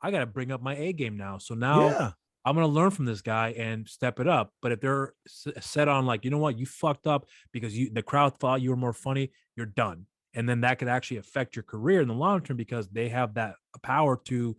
I got to bring up my A game now. So now I'm going to learn from this guy and step it up. But if they're set on like, you know what, you fucked up because the crowd thought you were more funny, you're done. And then that could actually affect your career in the long term because they have that power to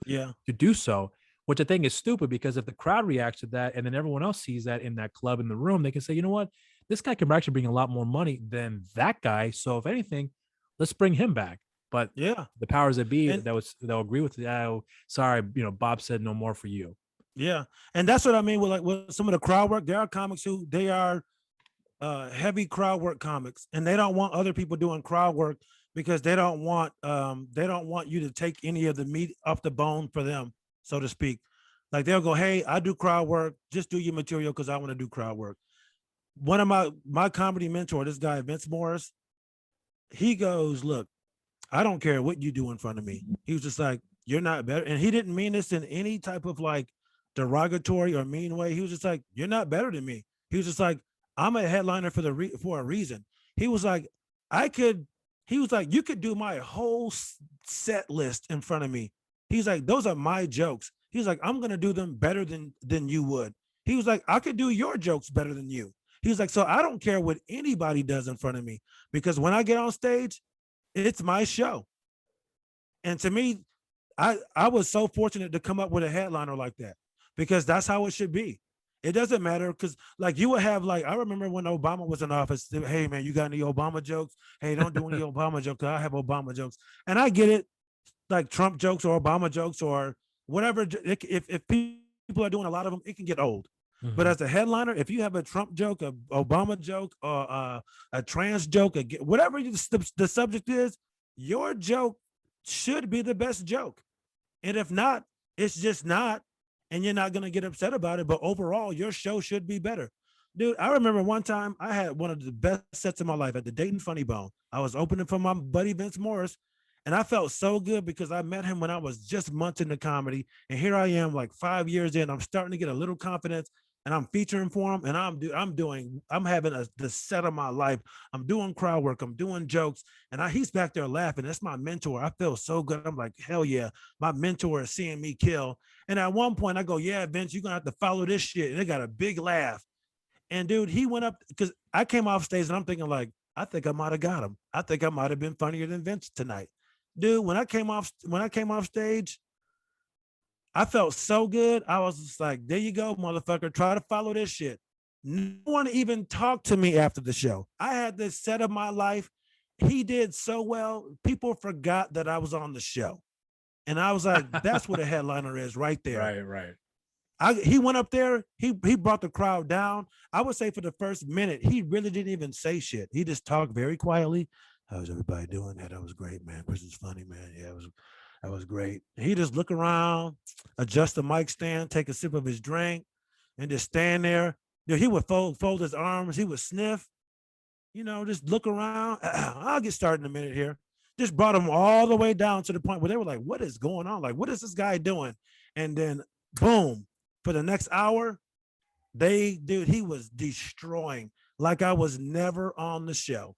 do so, which I think is stupid, because if the crowd reacts to that and then everyone else sees that in that club in the room, they can say, you know what, this guy can actually bring a lot more money than that guy. So if anything, let's bring him back. But the powers that be they'll agree with it. Oh, sorry, Bob said no more for you. Yeah, and that's what I mean with some of the crowd work. There are comics who they are heavy crowd work comics, and they don't want other people doing crowd work because they don't want you to take any of the meat off the bone for them, so to speak. Like they'll go, hey, I do crowd work, just do your material because I want to do crowd work. One of my comedy mentor, this guy Vince Morris, he goes, look, I don't care what you do in front of me. He was just like, you're not better, and he didn't mean this in any type of like derogatory or mean way. He was just like, you're not better than me. He was just like, I'm a headliner for a reason. He was like, you could do my whole set list in front of me. He's like, those are my jokes. He's like, I'm gonna do them better than you would. He was like, I could do your jokes better than you. He's like, so I don't care what anybody does in front of me, because when I get on stage, it's my show. And to me, I was so fortunate to come up with a headliner like that, because that's how it should be. It doesn't matter, because like you would have, like, I remember when Obama was in office, hey man, you got any Obama jokes? Hey, don't do any Obama jokes. I have Obama jokes. And I get it, like Trump jokes or Obama jokes or whatever. If people are doing a lot of them, it can get old. Mm-hmm. But as a headliner, if you have a Trump joke, a Obama joke, or a trans joke, whatever the subject is, your joke should be the best joke. And if not, it's just not, and you're not going to get upset about it. But overall, your show should be better. Dude, I remember one time I had one of the best sets of my life at the Dayton Funny Bone. I was opening for my buddy Vince Morris, And I felt so good because I met him when I was just months into comedy. And here I am, like 5 years in, I'm starting to get a little confidence and I'm featuring for him. And I'm having the set of my life. I'm doing crowd work. I'm doing jokes. And he's back there laughing. That's my mentor. I feel so good. I'm like, hell yeah. My mentor is seeing me kill. And at one point I go, yeah, Vince, you're going to have to follow this shit. And they got a big laugh. And dude, he went up because I came off stage and I'm thinking like, I think I might have got him. I think I might have been funnier than Vince tonight. Dude, when I came off stage, I felt so good. I was just like, there you go, motherfucker. Try to follow this shit. No one even talked to me after the show. I had this set of my life. He did so well. People forgot that I was on the show. And I was like, that's what a headliner is right there. Right. He went up there. He brought the crowd down. I would say for the first minute, he really didn't even say shit. He just talked very quietly. How's everybody doing? Yeah, that was great, man. Kirson's funny, man. Yeah, that was great. And he just look around, adjust the mic stand, take a sip of his drink, and just stand there. You know, he would fold his arms. He would sniff. You know, just look around. I'll get started in a minute here. Just brought him all the way down to the point where they were like, "What is going on? Like, what is this guy doing?" And then, boom. For the next hour, he was destroying like I was never on the show.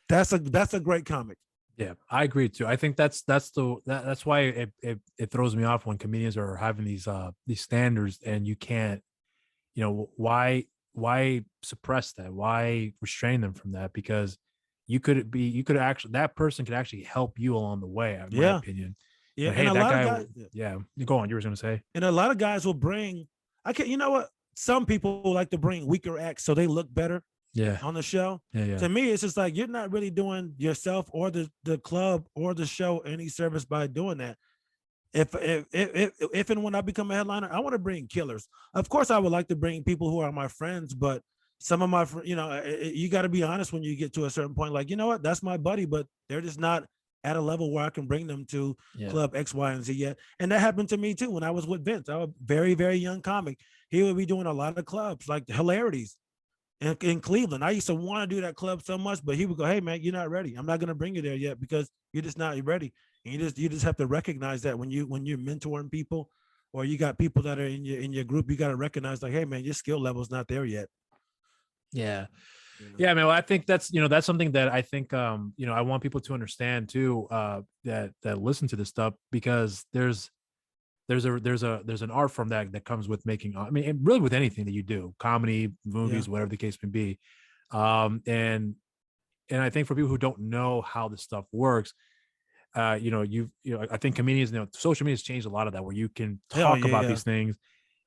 That's a great comic. Yeah, I agree too. I think that's why it throws me off when comedians are having these standards and you can't, why suppress that? Why restrain them from that? Because that person could actually help you along the way, in my opinion. Yeah, hey, that guy. Yeah, go on. You were going to say. And a lot of guys will bring. You know what? Some people like to bring weaker acts so they look better. Yeah. On the show. Yeah. To me, it's just like you're not really doing yourself or the club or the show any service by doing that. If and when I become a headliner, I want to bring killers. Of course, I would like to bring people who are my friends, but some of my, you got to be honest when you get to a certain point. Like, you know what? That's my buddy, but they're just not at a level where I can bring them to club X, Y, and Z yet. And that happened to me too when I was with Vince. I was a very, very young comic. He would be doing a lot of clubs like Hilarities in Cleveland. I used to want to do that club so much, but he would go, "Hey man, you're not ready. I'm not going to bring you there yet because you're just not ready." And you just have to recognize that when you're mentoring people or you got people that are in your group, you got to recognize like, "Hey man, your skill level's not there yet." Yeah. Yeah, man. Well, I think that's something that I think I want people to understand too, that listen to this stuff, because there's an art form that comes with making, I mean, really with anything that you do, comedy, movies, whatever the case may be. And I think for people who don't know how this stuff works, I think comedians, social media has changed a lot of that, where you can talk about these things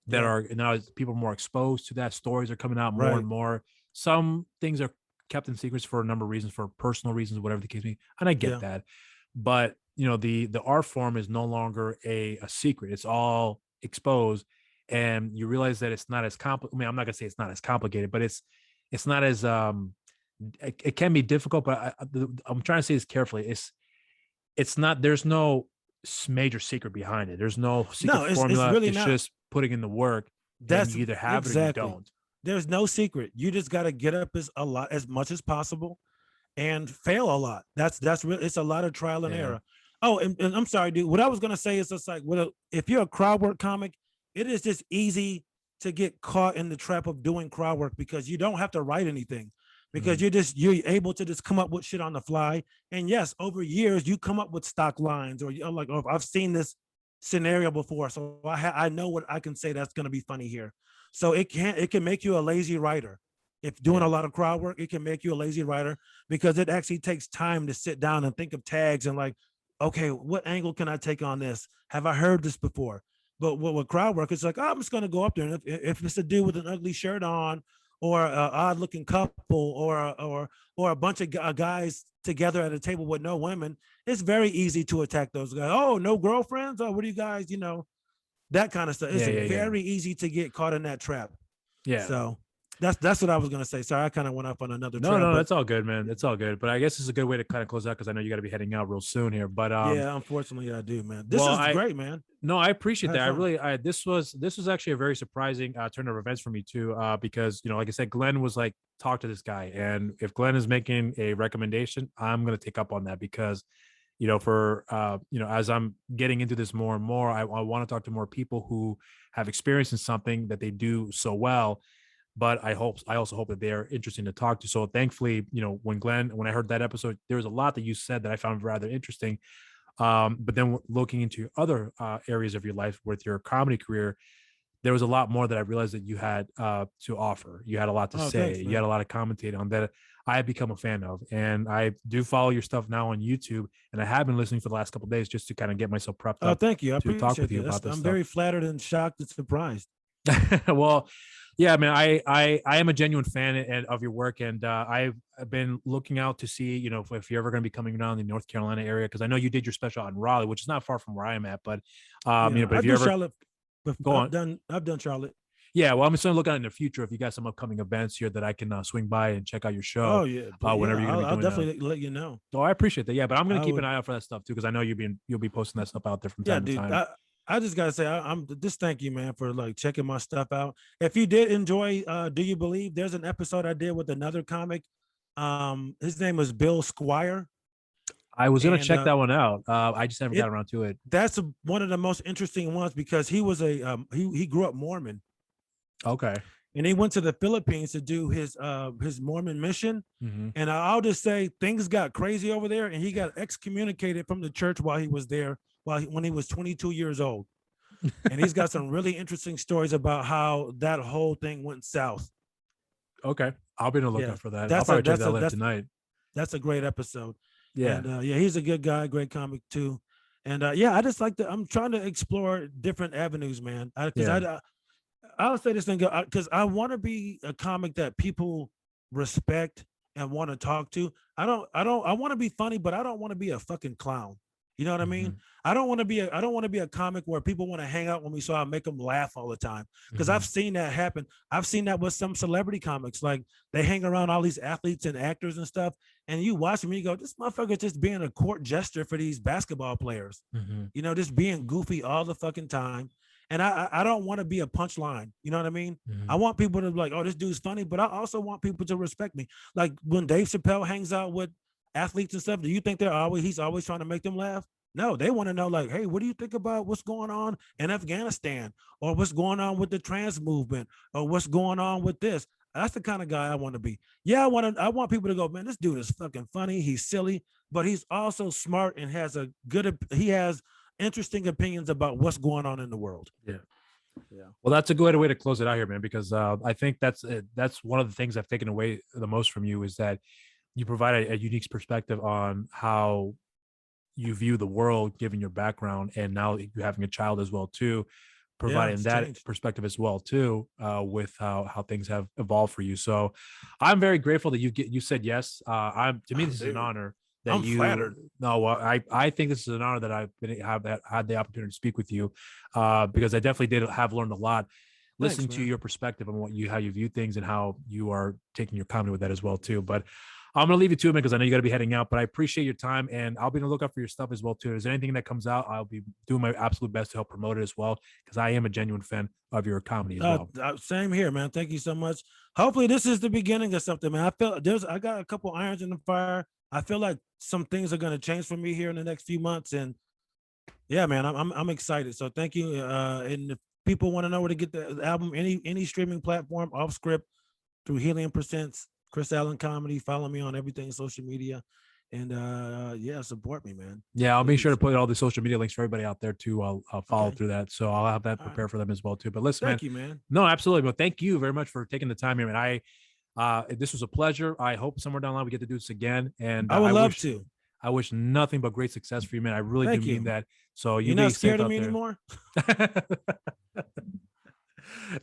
that are now people are more exposed to that. Stories are coming out more and more. Some things are kept in secrets for a number of reasons, for personal reasons, whatever the case may be. And I get that, but the art form is no longer a secret. It's all exposed, and you realize that it's not as complicated. I mean, I'm not gonna say it's not as complicated, but it's not as it can be difficult. But I'm trying to say this carefully. It's not. There's no major secret behind it. There's no secret formula. It's really just putting in the work. That's you either have it or you don't. There's no secret. You just got to get up as much as possible and fail a lot. That's real. It's a lot of trial and error. Oh, and I'm sorry, dude. What I was gonna say is just like, if you're a crowd work comic, it is just easy to get caught in the trap of doing crowd work because you don't have to write anything, because you're able to just come up with shit on the fly. And yes, over years you come up with stock lines, or you're like, oh, I've seen this scenario before, so I know what I can say that's gonna be funny here. So it can make you a lazy writer. If doing a lot of crowd work, it can make you a lazy writer because it actually takes time to sit down and think of tags and like, okay, what angle can I take on this? Have I heard this before? But with crowd work, it's like, oh, I'm just going to go up there. And if it's a dude with an ugly shirt on, or an odd looking couple, or a bunch of guys together at a table with no women, it's very easy to attack those guys. Oh, no girlfriends? Oh, what do you guys, that kind of stuff. It's very easy to get caught in that trap. Yeah. So That's what I was gonna say. Sorry, I kind of went up on another track. No, that's all good, man. It's all good. But I guess it's a good way to kind of close out because I know you got to be heading out real soon here. But yeah, unfortunately, I do, man. This is great, man. No, I appreciate that. This was actually a very surprising turn of events for me too, because like I said, Glenn was like, talk to this guy, and if Glenn is making a recommendation, I'm gonna take up on that because, as I'm getting into this more and more, I want to talk to more people who have experience in something that they do so well. But I also hope that they're interesting to talk to. So thankfully, when I heard that episode, there was a lot that you said that I found rather interesting. But then looking into other areas of your life with your comedy career, there was a lot more that I realized that you had to offer. You had a lot to say. Thanks, you had a lot of commentating on that I have become a fan of. And I do follow your stuff now on YouTube. And I have been listening for the last couple of days just to kind of get myself prepped up. Thank you. I to talk with you about this I'm stuff. very flattered and shocked and surprised. Well, yeah, man, I am a genuine fan of your work, and I've been looking out to see, if you're ever going to be coming down in the North Carolina area, because I know you did your special out in Raleigh, which is not far from where I'm at, but but if you ever Charlotte, I've done Charlotte. Yeah, well, I'm just going to look out in the future if you got some upcoming events here that I can swing by and check out your show. Oh yeah, whenever you're going to be doing I'll definitely let you know. Oh, I appreciate that. Yeah, but I'm going to keep an eye out for that stuff too, because I know you'll be posting that stuff out there from time to time. I just gotta say, I'm just thank you, man, for like checking my stuff out. If you did enjoy, Do You Believe? There's an episode I did with another comic. His name was Bill Squire. I was gonna check that one out. I just haven't got around to it. That's one of the most interesting ones because he was he grew up Mormon. Okay. And he went to the Philippines to do his Mormon mission. Mm-hmm. And I'll just say things got crazy over there, and he got excommunicated from the church while he was there. When he was 22 years old. And he's got some really interesting stories about how that whole thing went south. Okay. I'll be on the lookout for that. I'll probably check that out tonight. That's a great episode. Yeah. And he's a good guy, great comic too. And I just like I'm trying to explore different avenues, man. I'll say this thing because I want to be a comic that people respect and want to talk to. I want to be funny, but I don't want to be a fucking clown. You know what I mean? I don't want to be a comic where people want to hang out with me so I make them laugh all the time. Because I've seen that happen. I've seen that with some celebrity comics. Like they hang around all these athletes and actors and stuff. And you watch them and you go, this motherfucker just being a court jester for these basketball players. Just being goofy all the fucking time. And I don't want to be a punchline. You know what I mean? I want people to be like, oh, this dude's funny. But I also want people to respect me. Like when Dave Chappelle hangs out with athletes and stuff, do you think he's always trying to make them laugh? No, they want to know, like, hey, what do you think about what's going on in Afghanistan, or what's going on with the trans movement, or what's going on with this? That's the kind of guy I want to be. Yeah, I want people to go, man, this dude is fucking funny. He's silly, but he's also smart and he has interesting opinions about what's going on in the world. Yeah. Well, that's a good way to close it out here, man, because I think that's one of the things I've taken away the most from you is that you provide a unique perspective on how you view the world, given your background, and now you having a child as well too, providing that perspective as well too, with how things have evolved for you. So I'm very grateful that you said yes. To me, this is an honor that I'm flattered. No, I think this is an honor that I've had the opportunity to speak with you, because I definitely have learned a lot. Listening to your perspective on how you view things and how you are taking your comedy with that as well too. But I'm going to leave you to it because I know you got to be heading out, but I appreciate your time and I'll be on the lookout for your stuff as well too. Is there anything that comes out? I'll be doing my absolute best to help promote it as well, because I am a genuine fan of your comedy as well. Same here, man. Thank you so much. Hopefully this is the beginning of something, man. I got a couple irons in the fire. I feel like some things are going to change for me here in the next few months. And yeah, man, I'm excited. So thank you. And if people want to know where to get the album, any streaming platform, off script, through Helium Presents, Chris Allen Comedy. Follow me on everything, social media, and support me, man. Yeah, I'll make sure to put all the social media links for everybody out there to follow through that. So I'll have that prepared for them as well too. But listen, thank you, man. No, absolutely. But thank you very much for taking the time here, man. This was a pleasure. I hope somewhere down the line we get to do this again. And I would love to. I wish nothing but great success for you, man. I really do mean that. So you're not scared of me anymore?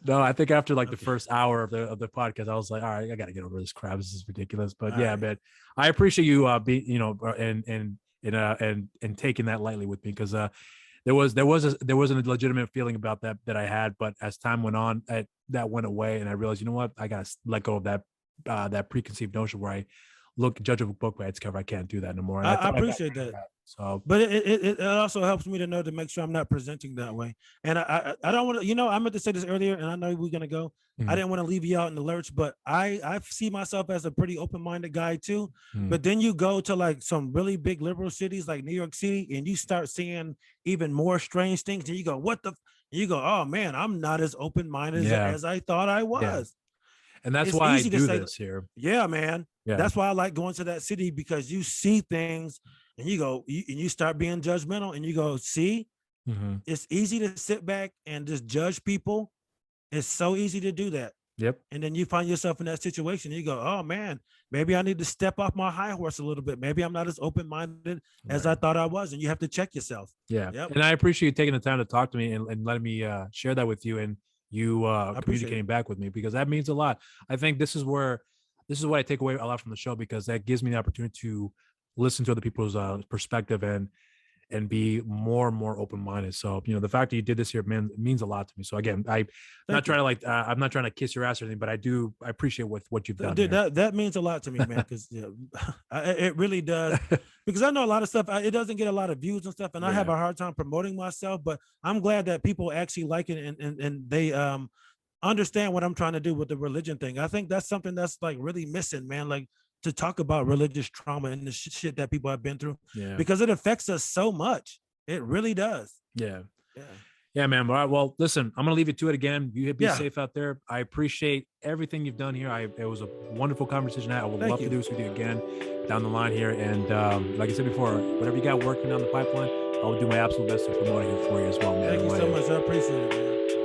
No, I think after like the first hour of the podcast, I was like, all right, I got to get over this crap. This is ridiculous. But man, I appreciate you being, and taking that lightly with me, because there was a legitimate feeling about that I had, but as time went on, that went away, and I realized, you know what, I gotta let go of that preconceived notion where I judge a book by its cover. I can't do that no more. And I appreciate that. So, but it also helps me to know to make sure I'm not presenting that way. And I don't want to, I meant to say this earlier, and I know we're gonna go. I didn't want to leave you out in the lurch, but I see myself as a pretty open-minded guy too. But then you go to like some really big liberal cities like New York City, and you start seeing even more strange things, and you go, you go, oh man, I'm not as open-minded as I thought I was. Yeah. And that's why I do this here. Yeah, man. Yeah. That's why I like going to that city, because you see things and you go, and you start being judgmental, and you go, see, it's easy to sit back and just judge people. It's so easy to do that. Yep. And then you find yourself in that situation. And you go, oh man, maybe I need to step off my high horse a little bit. Maybe I'm not as open-minded as I thought I was. And you have to check yourself. Yeah. Yep. And I appreciate you taking the time to talk to me and letting me share that with you, and you communicating back with me, because that means a lot. I think this is what I take away a lot from the show, because that gives me the opportunity to listen to other people's perspective and be more and more open-minded. So, the fact that you did this here, man, means a lot to me. So again, I'm not trying to kiss your ass or anything, but I appreciate what you've done. Dude, that means a lot to me, man, because it really does. Because I know a lot of stuff, it doesn't get a lot of views and stuff, and I have a hard time promoting myself, but I'm glad that people actually like it and they understand what I'm trying to do with the religion thing. I think that's something that's like really missing, man. Like, to talk about religious trauma and the shit that people have been through, because it affects us so much. It really does. Yeah, man. All right, well, listen, I'm gonna leave you to it again. You be safe out there. I appreciate everything you've done here. It was a wonderful conversation. I would love to do this with you again down the line here. And like I said before, whatever you got working on the pipeline, I will do my absolute best to promote it for you as well, man. Thank you so much. I appreciate it, man.